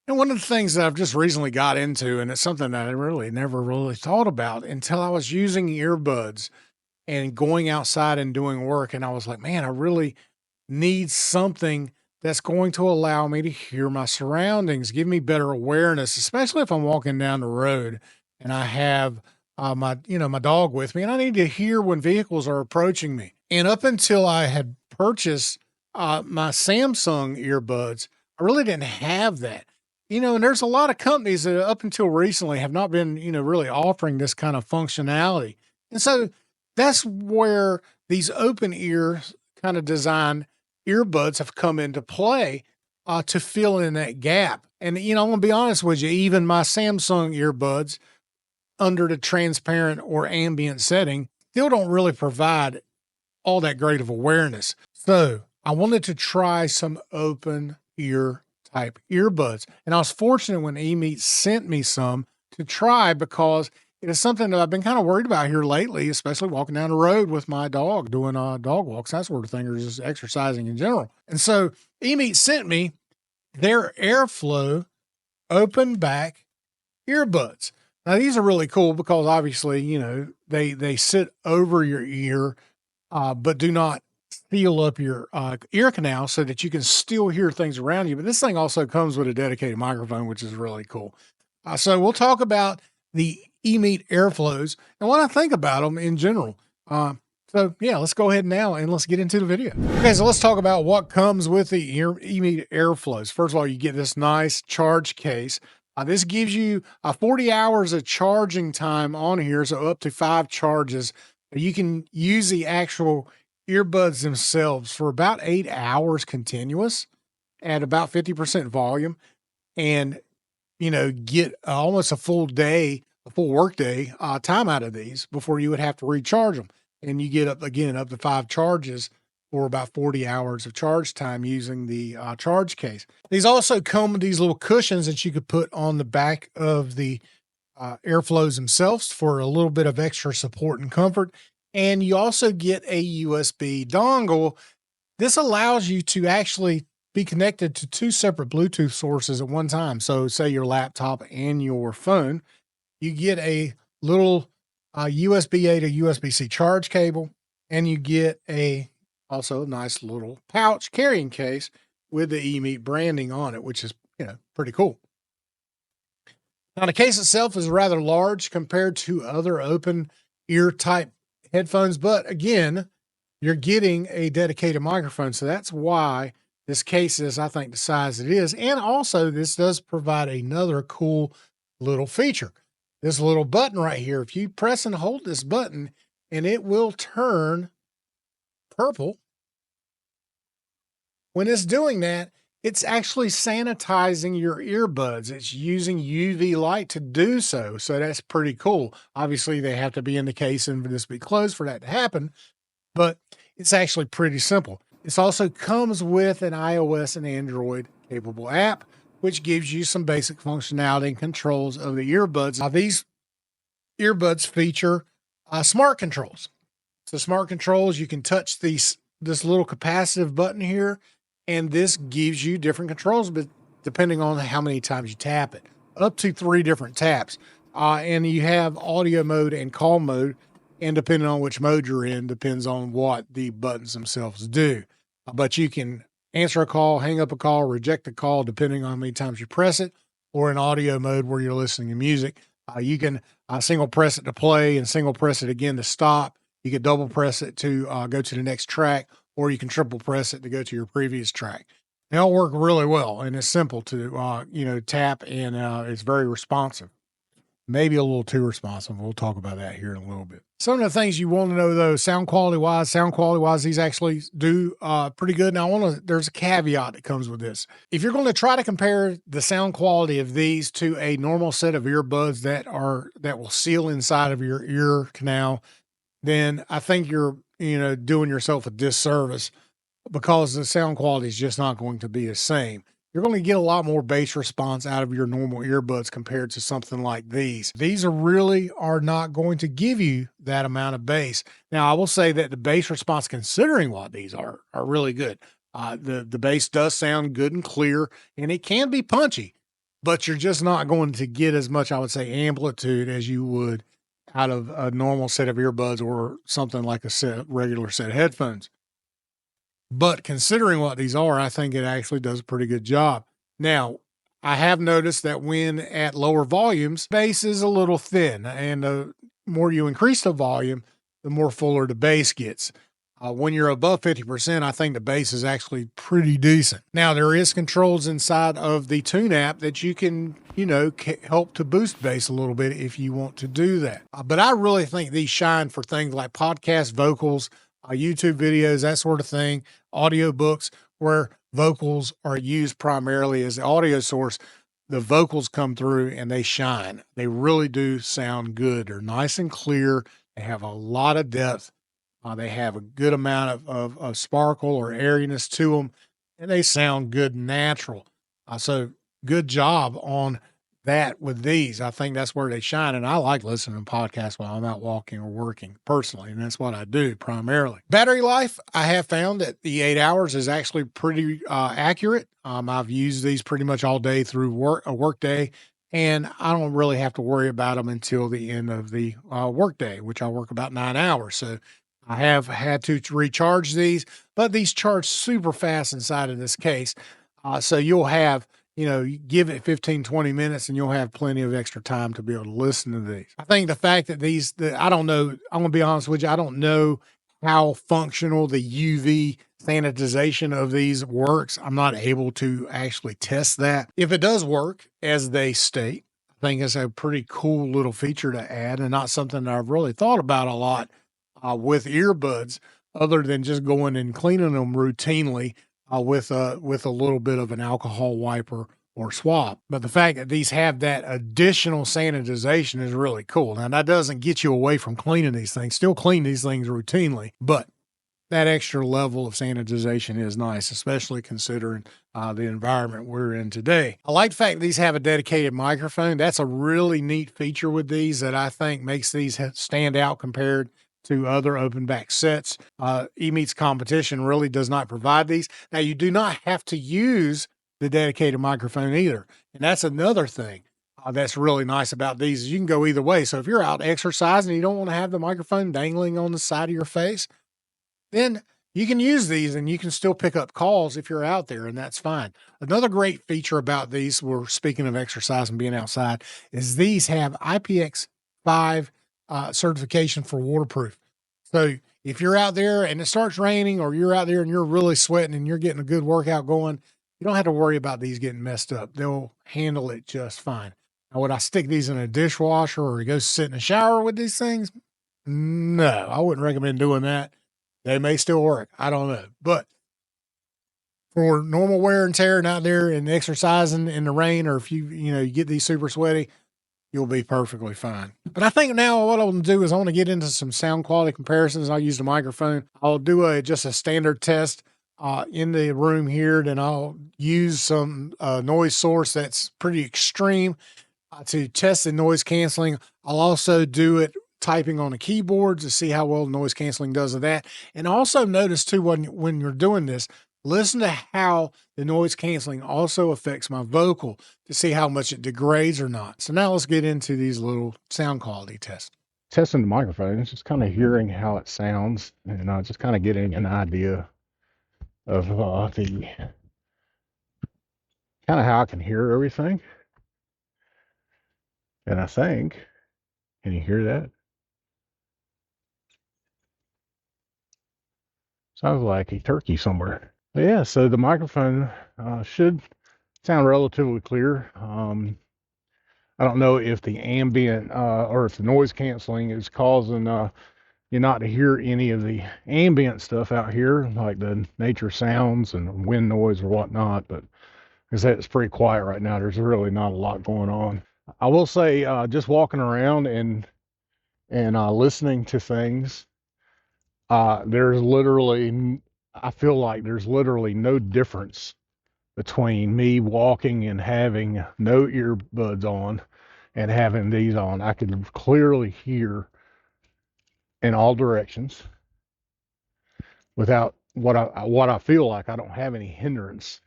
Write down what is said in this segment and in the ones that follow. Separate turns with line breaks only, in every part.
And one of the things that I've just recently got into, and it's something that I really never really thought about until I was using earbuds and going outside and doing work. And I was like, man, I really need something that's going to allow me to hear my surroundings, give me better awareness, especially if I'm walking down the road and I have my dog with me and I need to hear when vehicles are approaching me. And up until I had purchased my Samsung earbuds, I really didn't have that. And there's a lot of companies that up until recently have not been, really offering this kind of functionality. And so that's where these open ear kind of design earbuds have come into play to fill in that gap. And, I'm going to be honest with you, even my Samsung earbuds under the transparent or ambient setting still don't really provide all that great of awareness. So I wanted to try some open ear type earbuds. And I was fortunate when EMEET sent me some to try because it is something that I've been kind of worried about here lately, especially walking down the road with my dog, doing dog walks, that sort of thing, or just exercising in general. And so EMEET sent me their Airflow open back earbuds. Now these are really cool because obviously, they sit over your ear, but do not seal up your ear canal so that you can still hear things around you. But this thing also comes with a dedicated microphone, which is really cool. So we'll talk about the EMEET Airflows and what I think about them in general. So yeah, let's go ahead now and let's get into the video. Okay, so let's talk about what comes with the EMEET Airflows. First of all, you get this nice charge case. This gives you 40 hours of charging time on here, so up to 5 charges. You can use the actual earbuds themselves for about 8 hours continuous at about 50% volume and, get almost a full work day time out of these before you would have to recharge them. And you get up to 5 charges for about 40 hours of charge time using the charge case. These also come with these little cushions that you could put on the back of the Airflows themselves for a little bit of extra support and comfort. And you also get a USB dongle. This allows you to actually be connected to 2 separate Bluetooth sources at one time. So say your laptop and your phone, you get a little USB-A to USB-C charge cable, and you get also a nice little pouch carrying case with the EMEET branding on it, which is, pretty cool. Now the case itself is rather large compared to other open ear type headphones, but again, you're getting a dedicated microphone. So that's why this case is, I think, the size it is. And also this does provide another cool little feature. This little button right here, if you press and hold this button and it will turn purple. When it's doing that, it's actually sanitizing your earbuds. It's using UV light to do so. So that's pretty cool. Obviously, they have to be in the case and for this to be closed for that to happen, but it's actually pretty simple. This also comes with an iOS and Android capable app, which gives you some basic functionality and controls of the earbuds. Now, these earbuds feature smart controls. So smart controls, you can touch this little capacitive button here, and this gives you different controls, but depending on how many times you tap it, up to 3 different taps. And you have audio mode and call mode, and depending on which mode you're in, depends on what the buttons themselves do. But you can answer a call, hang up a call, reject a call, depending on how many times you press it, or in audio mode where you're listening to music. You can single press it to play and single press it again to stop. You can double press it to go to the next track, or you can triple press it to go to your previous track. They all work really well, and it's simple to, tap, and it's very responsive. Maybe a little too responsive. We'll talk about that here in a little bit. Some of the things you want to know, though, sound quality wise, these actually do pretty good. Now, there's a caveat that comes with this. If you're going to try to compare the sound quality of these to a normal set of earbuds that will seal inside of your ear canal, then I think you're, doing yourself a disservice because the sound quality is just not going to be the same. You're going to get a lot more bass response out of your normal earbuds compared to something like these. These are not going to give you that amount of bass. Now, I will say that the bass response, considering what these are really good. The bass does sound good and clear, and it can be punchy. but you're just not going to get as much, I would say, amplitude as you would out of a normal set of earbuds or something like regular set of headphones. But considering what these are, I think it actually does a pretty good job. Now, I have noticed that when at lower volumes, bass is a little thin, and the more you increase the volume, the more fuller the bass gets. When you're above 50%, I think the bass is actually pretty decent. Now, there is controls inside of the Tune app that you can, help to boost bass a little bit if you want to do that. But I really think these shine for things like podcast vocals, YouTube videos, that sort of thing, audiobooks, where vocals are used primarily as the audio source. The vocals come through and they shine. They really do sound good. They're nice and clear. They have a lot of depth. They have a good amount of sparkle or airiness to them, and they sound good and natural. So good job on that with these. I think that's where they shine. And I like listening to podcasts while I'm out walking or working personally. And that's what I do primarily. Battery life, I have found that the 8 hours is actually pretty accurate. I've used these pretty much all day through a work day. And I don't really have to worry about them until the end of the work day, which I work about 9 hours. So I have had to recharge these, but these charge super fast inside of this case. So you'll have, you give it 15, 20 minutes and you'll have plenty of extra time to be able to listen to these. I think the fact that I don't know, I'm going to be honest with you, I don't know how functional the UV sanitization of these works. I'm not able to actually test that. If it does work, as they state, I think it's a pretty cool little feature to add and not something that I've really thought about a lot with earbuds, other than just going and cleaning them routinely with a little bit of an alcohol wiper or swab. But the fact that these have that additional sanitization is really cool. Now that doesn't get you away from cleaning these things. Still clean these things routinely, but that extra level of sanitization is nice, especially considering the environment we're in today. I like the fact that these have a dedicated microphone. That's a really neat feature with these that I think makes these stand out compared to other open back sets. EMEET's competition really does not provide these. Now, you do not have to use the dedicated microphone either. And that's another thing that's really nice about these is you can go either way. So if you're out exercising and you don't want to have the microphone dangling on the side of your face, then you can use these and you can still pick up calls if you're out there, and that's fine. Another great feature about these, we're speaking of exercise and being outside, is these have IPX5 certification for waterproof. So if you're out there and it starts raining, or you're out there and you're really sweating and you're getting a good workout going, you don't have to worry about these getting messed up. They'll handle it just fine. Now, would I stick these in a dishwasher or go sit in a shower with these things? No, I wouldn't recommend doing that. They may still work. I don't know. But for normal wear and tear and out there and exercising in the rain, or if you get these super sweaty, you'll be perfectly fine. But I think now what I want to do is I want to get into some sound quality comparisons. I'll use the microphone. I'll do just a standard test in the room here. Then I'll use some noise source that's pretty extreme to test the noise canceling. I'll also do it typing on a keyboard to see how well noise canceling does of that. And also notice too, when you're doing this, listen to how the noise canceling also affects my vocal to see how much it degrades or not. So now let's get into these little sound quality tests.
Testing the microphone, just kind of hearing how it sounds, and just kind of getting an idea of the kind of how I can hear everything. And I think, can you hear that? Sounds like a turkey somewhere. But yeah, so the microphone should sound relatively clear. I don't know if the ambient or if the noise canceling is causing you not to hear any of the ambient stuff out here, like the nature sounds and wind noise or whatnot. But because it's pretty quiet right now, there's really not a lot going on. I will say, just walking around and listening to things, there's literally, I feel like there's literally no difference between me walking and having no earbuds on and having these on. I can clearly hear in all directions without what I feel like I don't have any hindrance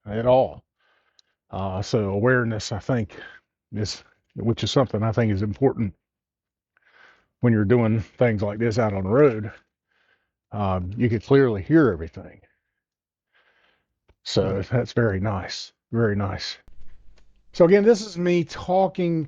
at all. So awareness, I think, which is something I think is important when you're doing things like this out on the road. You can clearly hear everything. So that's very nice. Very nice. So again, this is me talking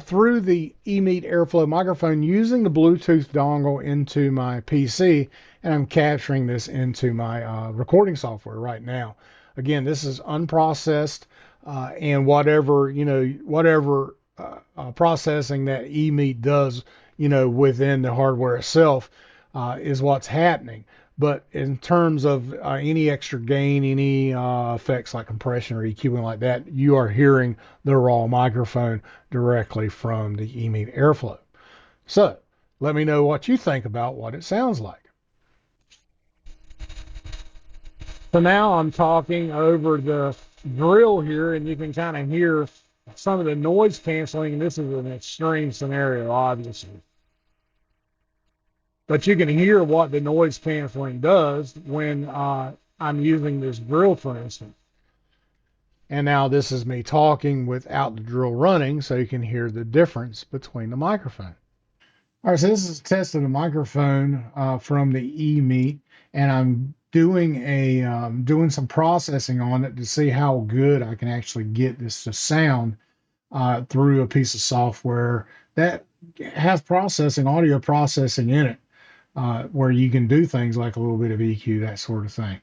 through the EMEET Airflow microphone using the Bluetooth dongle into my PC, and I'm capturing this into my recording software right now. Again, this is unprocessed, and whatever processing that EMEET does, within the hardware itself, is what's happening. But in terms of any extra gain, any effects like compression or EQing like that, you are hearing the raw microphone directly from the EMEET Airflow. So let me know what you think about what it sounds like. So now I'm talking over the drill here, and you can kind of hear some of the noise canceling. This is an extreme scenario, obviously. But you can hear what the noise canceling does when I'm using this drill, for instance. And now this is me talking without the drill running, so you can hear the difference between the microphone. All right, so this is a test of the microphone from the EMEET, and I'm doing some processing on it to see how good I can actually get this to sound through a piece of software that has audio processing in it, where you can do things like a little bit of EQ, that sort of thing.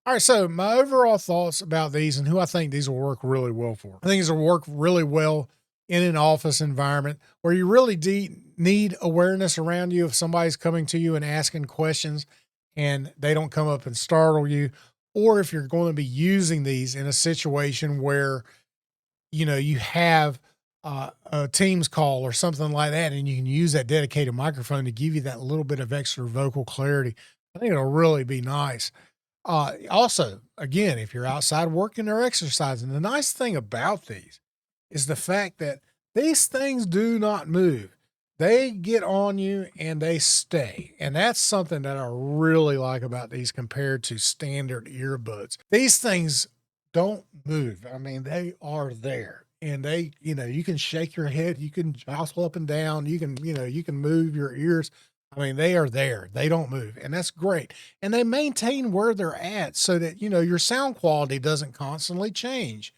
All right, so my overall thoughts about these and who I think these will work really well for. I think these will work really well in an office environment where you really need awareness around you if somebody's coming to you and asking questions and they don't come up and startle you, or if you're going to be using these in a situation where you have a Teams call or something like that, and you can use that dedicated microphone to give you that little bit of extra vocal clarity. I think it'll really be nice. Also, again, if you're outside working or exercising, the nice thing about these is the fact that these things do not move. They get on you and they stay. And that's something that I really like about these compared to standard earbuds. These things don't move. I mean, they are there. And you can shake your head, you can jostle up and down, you can move your ears. I mean, they are there. They don't move. And that's great. And they maintain where they're at so that, your sound quality doesn't constantly change.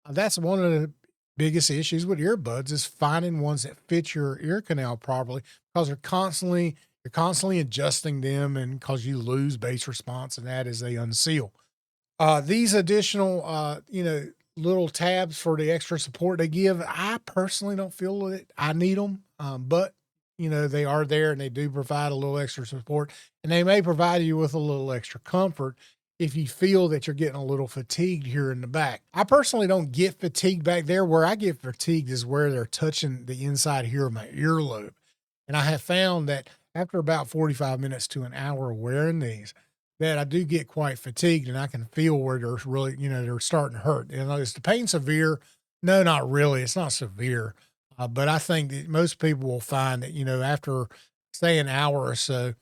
That's one of the biggest issues with earbuds is finding ones that fit your ear canal properly because you're constantly adjusting them and because you lose bass response and that as they unseal. These additional, little tabs for the extra support they give, I personally don't feel that I need them, but they are there and they do provide a little extra support, and they may provide you with a little extra comfort if you feel that you're getting a little fatigued here in the back. I personally don't get fatigued back there. Where I get fatigued is where they're touching the inside here of my earlobe. And I have found that after about 45 minutes to an hour of wearing these, that I do get quite fatigued and I can feel where they're really, they're starting to hurt. Is the pain severe? No, not really. It's not severe. But I think that most people will find that, after say an hour or so,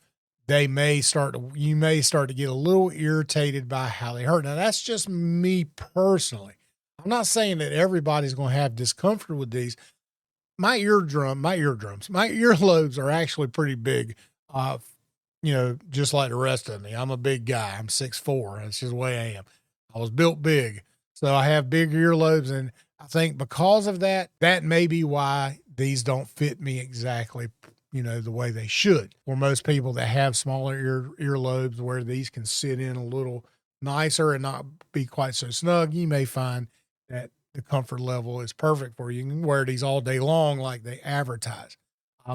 you may start to get a little irritated by how they hurt. Now that's just me personally. I'm not saying that everybody's going to have discomfort with these. My earlobes are actually pretty big. Just like the rest of me. I'm a big guy. I'm 6'4". That's just the way I am. I was built big. So I have big earlobes. And I think because of that, that may be why these don't fit me exactly, the way they should. For most people that have smaller earlobes where these can sit in a little nicer and not be quite so snug, you may find that the comfort level is perfect for you. You can wear these all day long like they advertise.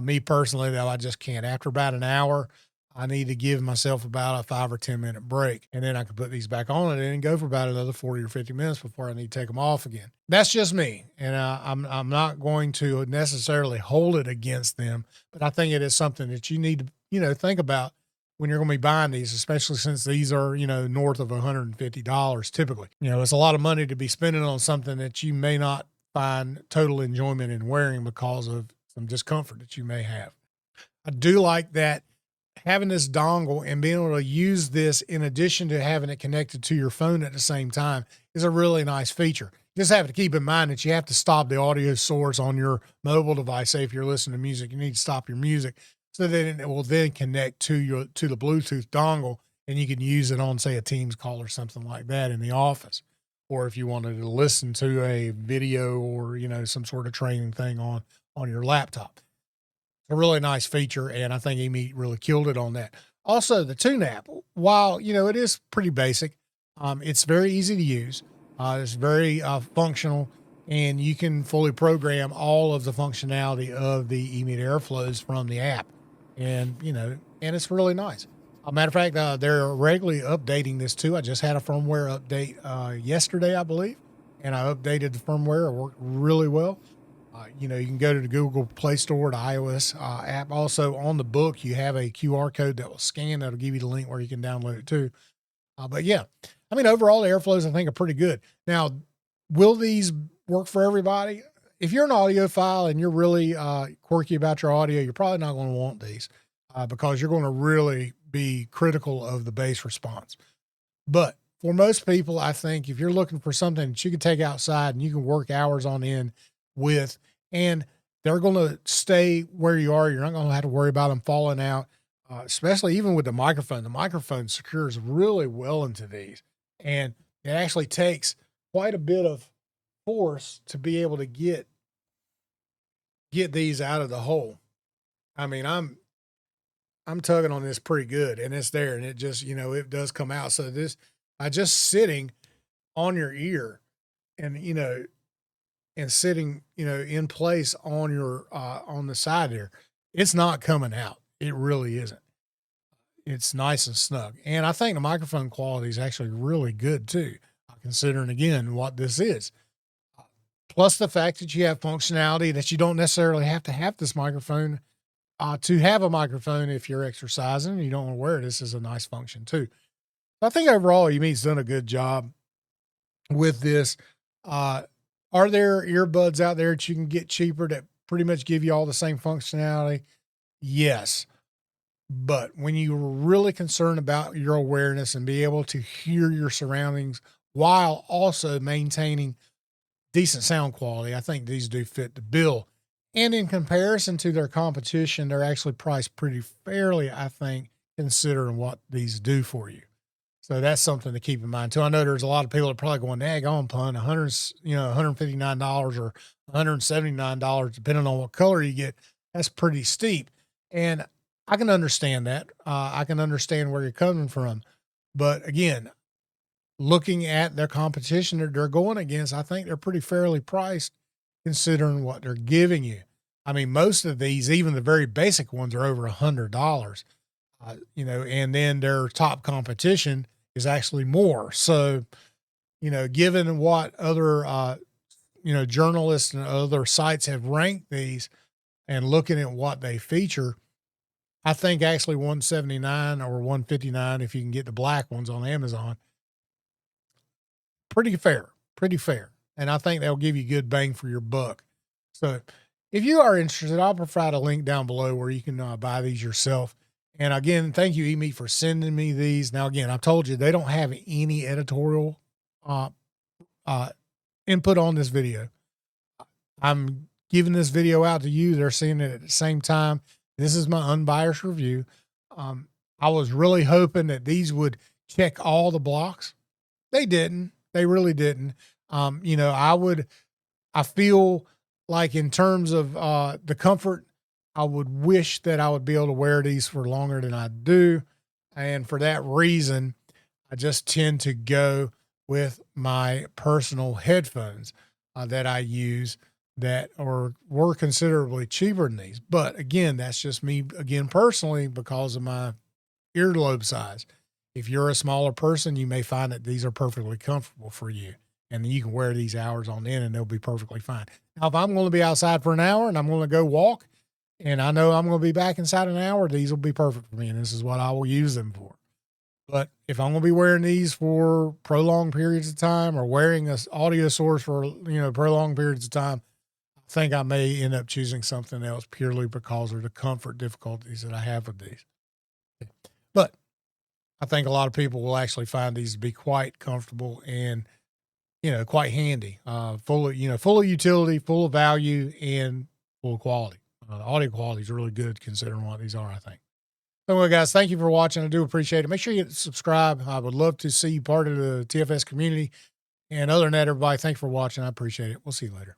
Me personally, though, I just can't. After about an hour, I need to give myself about a 5 or 10 minute break, and then I can put these back on and go for about another 40 or 50 minutes before I need to take them off again. That's just me, and I'm not going to necessarily hold it against them, but I think it is something that you need to think about when you're going to be buying these, especially since these are north of $150 typically. It's a lot of money to be spending on something that you may not find total enjoyment in wearing because of some discomfort that you may have. I do like that
having this dongle and being able to use this in addition to having it connected to your phone at the same time is a really nice feature. Just have to keep in mind that you have to stop the audio source on your mobile device. Say if you're listening to music, you need to stop your music so that it will then connect to the Bluetooth dongle, and you can use it on, say, a Teams call or something like that in the office. Or if you wanted to listen to a video or, some sort of training thing on your laptop. A really nice feature, and I think EMEET really killed it on that. Also, the Tune app, while it is pretty basic, it's very easy to use. It's very functional, and you can fully program all of the functionality of the EMEET Airflows from the app, and and it's really nice. A matter of fact, they're regularly updating this too. I just had a firmware update yesterday, I believe, and I updated the firmware. It worked really well. You can go to the Google Play Store, the iOS app. Also, on the book, you have a QR code that will scan. That'll give you the link where you can download it too. But yeah, I mean, overall, the Airflows I think are pretty good. Now, will these work for everybody? If you're an audiophile and you're really quirky about your audio, you're probably not going to want these because you're going to really be critical of the bass response. But for most people, I think if you're looking for something that you can take outside and you can work hours on end with, and they're going to stay where you are, you're not going to have to worry about them falling out, especially even with the microphone. The microphone secures really well into these, and it actually takes quite a bit of force to be able to get these out of the hole. I mean, I'm tugging on this pretty good, and it's there, and it just, it does come out. So this, by just sitting on your ear and, and sitting, in place on your, on the side there, it's not coming out. It really isn't. It's nice and snug. And I think the microphone quality is actually really good too, considering again what this is. Plus the fact that you have functionality that you don't necessarily have to have this microphone to have a microphone if you're exercising and you don't want to wear it. This is a nice function too. I think overall, EMEET's done a good job with this. Are there earbuds out there that you can get cheaper that pretty much give you all the same functionality? Yes. But when you're really concerned about your awareness and be able to hear your surroundings while also maintaining decent sound quality, I think these do fit the bill. And in comparison to their competition, they're actually priced pretty fairly, I think, considering what these do for you. So that's something to keep in mind too. I know there's a lot of people that are probably going, "Dag on, pun, $159 or $179, depending on what color you get. That's pretty steep." And I can understand that. I can understand where you're coming from. But again, looking at their competition that they're going against, I think they're pretty fairly priced considering what they're giving you. I mean, most of these, even the very basic ones, are over $100. And then their top competition is actually more. So, given what other, journalists and other sites have ranked these and looking at what they feature, I think actually 179 or 159, if you can get the black ones on Amazon, pretty fair, pretty fair. And I think that'll give you good bang for your buck. So if you are interested, I'll provide a link down below where you can buy these yourself. And again, thank you, EMEET, for sending me these. Now, again, I've told you they don't have any editorial input on this video. I'm giving this video out to you. They're seeing it at the same time. This is my unbiased review. I was really hoping that these would check all the blocks. They didn't. They really didn't. I feel like in terms of the comfort, I would wish that I would be able to wear these for longer than I do. And for that reason, I just tend to go with my personal headphones that I use that were considerably cheaper than these. But again, that's just me, again, personally, because of my earlobe size. If you're a smaller person, you may find that these are perfectly comfortable for you. And you can wear these hours on end and they'll be perfectly fine. Now, if I'm going to be outside for an hour and I'm going to go walk, and I know I'm going to be back inside an hour, these will be perfect for me, and this is what I will use them for. But if I'm going to be wearing these for prolonged periods of time or wearing an audio source for, prolonged periods of time, I think I may end up choosing something else purely because of the comfort difficulties that I have with these. But I think a lot of people will actually find these to be quite comfortable and, quite handy, full of utility, full of value, and full of quality. The audio quality is really good considering what these are, I think. So, well, guys, thank you for watching. I do appreciate it. Make sure you subscribe. I would love to see you part of the TFS community. And other than that, everybody, thanks for watching. I appreciate it. We'll see you later.